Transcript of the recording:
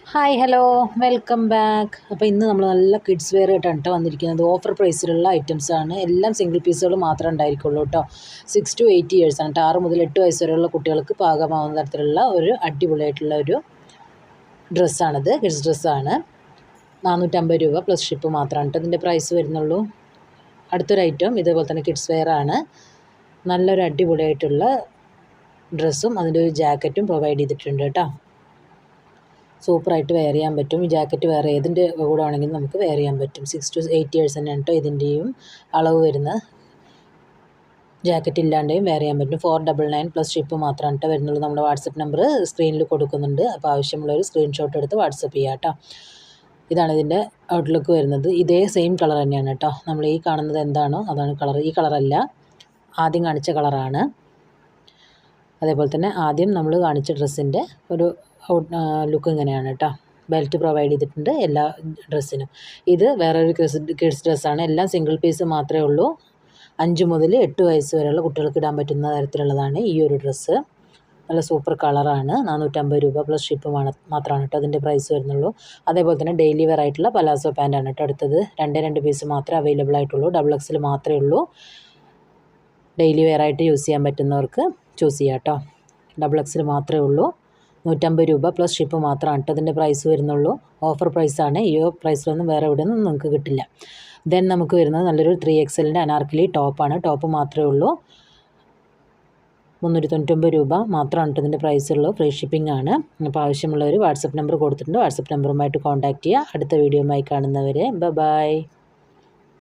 Hi hello welcome back. അപ്പോൾ ഇന്ന് നമ്മൾ നല്ല കിഡ്സ് വെയർ ആയിട്ടാണ് കേട്ടോ വന്നിരിക്കുന്നത്. ഓഫർ പ്രൈസിലുള്ള ഐറ്റംസാണ്. എല്ലാം സിംഗിൾ പീസുകൾ മാത്രമേ ഉണ്ടായിരിക്കുള്ളൂ കേട്ടോ. 6 to 8 ഇയേഴ്സാണ് കേട്ടോ. 6 മുതൽ 8 വയസ്സ് വരെയുള്ള കുട്ടികൾക്ക് പാകമാവുന്ന തരത്തിലുള്ള ഒരു അടിപൊളിയായിട്ടുള്ള ഒരു ഡ്രസ്സാണിത്. കിഡ്സ് ഡ്രസ്സാണ്. 450 രൂപ പ്ലസ് ഷിപ്പ് മാത്രമാണ് കേട്ടോ ഇതിൻ്റെ പ്രൈസ് വരുന്നുള്ളൂ. അടുത്തൊരു ഐറ്റം ഇതേപോലെ തന്നെ കിഡ്സ് വെയർ ആണ്. നല്ലൊരു അടിപൊളിയായിട്ടുള്ള ഡ്രസ്സും അതിൻ്റെ ഒരു ജാക്കറ്റും പ്രൊവൈഡ് ചെയ്തിട്ടുണ്ട് കേട്ടോ. സൂപ്പറായിട്ട് വെയർ ചെയ്യാൻ പറ്റും. ഈ ജാക്കറ്റ് വേറെ ഏതിൻ്റെ കൂടെ ആണെങ്കിലും നമുക്ക് വെയർ ചെയ്യാൻ പറ്റും. 6 to 8 ഇയേഴ്സ് തന്നെയാണ് കേട്ടോ ഇതിൻ്റെയും അളവ് വരുന്ന. ജാക്കറ്റ് ഇല്ലാണ്ടെയും വെയർ ചെയ്യാൻ പറ്റും. 499 പ്ലസ് ഷിപ്പ് മാത്രമാണ് കേട്ടോ വരുന്നുള്ളൂ. നമ്മുടെ വാട്സപ്പ് നമ്പർ സ്ക്രീനിൽ കൊടുക്കുന്നുണ്ട്. അപ്പോൾ ആവശ്യമുള്ളൊരു സ്ക്രീൻഷോട്ട് എടുത്ത് വാട്സപ്പ് ചെയ്യാം കേട്ടോ. ഇതാണ് ഇതിൻ്റെ ഔട്ട്ലുക്ക് വരുന്നത്. ഇതേ സെയിം കളർ തന്നെയാണ് കേട്ടോ. നമ്മൾ ഈ കാണുന്നത് എന്താണോ അതാണ് കളർ. ഈ കളറല്ല, ആദ്യം കാണിച്ച കളറാണ്. അതേപോലെ തന്നെ ആദ്യം നമ്മൾ കാണിച്ച ഡ്രസ്സിൻ്റെ ഒരു ലുക്ക് ഇങ്ങനെയാണ് കേട്ടോ. ബെൽറ്റ് പ്രൊവൈഡ് ചെയ്തിട്ടുണ്ട് എല്ലാ ഡ്രസ്സിനും. ഇത് വേറൊരു കിഡ്സ് ഡ്രസ്സാണ്. എല്ലാം സിംഗിൾ പീസ് മാത്രമേ ഉള്ളൂ. 5 മുതൽ 8 വയസ്സ് വരെയുള്ള കുട്ടികൾക്ക് ഇടാൻ പറ്റുന്ന തരത്തിലുള്ളതാണ് ഈ ഒരു ഡ്രസ്സ്. നല്ല സൂപ്പർ കളറാണ്. 450 രൂപ പ്ലസ് ഷിപ്പ് മാത്രമാണ് കേട്ടോ അതിൻ്റെ പ്രൈസ് വരുന്നുള്ളൂ. അതേപോലെ തന്നെ ഡെയിലി വെയർ ആയിട്ടുള്ള പലാസോ പാൻറ്റാണ് കേട്ടോ അടുത്തത്. 2 പീസ് മാത്രമേ അവൈലബിൾ ആയിട്ടുള്ളൂ. XXL മാത്രമേ ഉള്ളൂ. ഡെയിലി വെയർ ആയിട്ട് യൂസ് ചെയ്യാൻ പറ്റുന്നവർക്ക് ചൂസ് ചെയ്യാം കേട്ടോ. XXL മാത്രമേ ഉള്ളൂ. 150 രൂപ പ്ലസ് ഷിപ്പ് മാത്രമാണ് കേട്ടോ ഇതിൻ്റെ പ്രൈസ് വരുന്നുള്ളൂ. ഓഫർ പ്രൈസാണ്. ഈ പ്രൈസിലൊന്നും വേറെ എവിടെ നിന്നും നിങ്ങൾക്ക് കിട്ടില്ല. ദെൻ നമുക്ക് വരുന്നത് നല്ലൊരു 3XLൻ്റെ അനാർക്കലി ടോപ്പാണ്. ടോപ്പ് മാത്രമേ ഉള്ളൂ. 399 രൂപ മാത്രമാണ് കേട്ടോ ഇതിൻ്റെ പ്രൈസ് ഉള്ളൂ. ഫ്രീ ഷിപ്പിംഗ് ആണ്. അപ്പോൾ ആവശ്യമുള്ളവർ വാട്സപ്പ് നമ്പർ കൊടുത്തിട്ടുണ്ട്. വാട്സപ്പ് നമ്പറുമായിട്ട് കോൺടാക്റ്റ് ചെയ്യുക. അടുത്ത വീഡിയോയുമായി കാണുന്നവരെ ബൈ.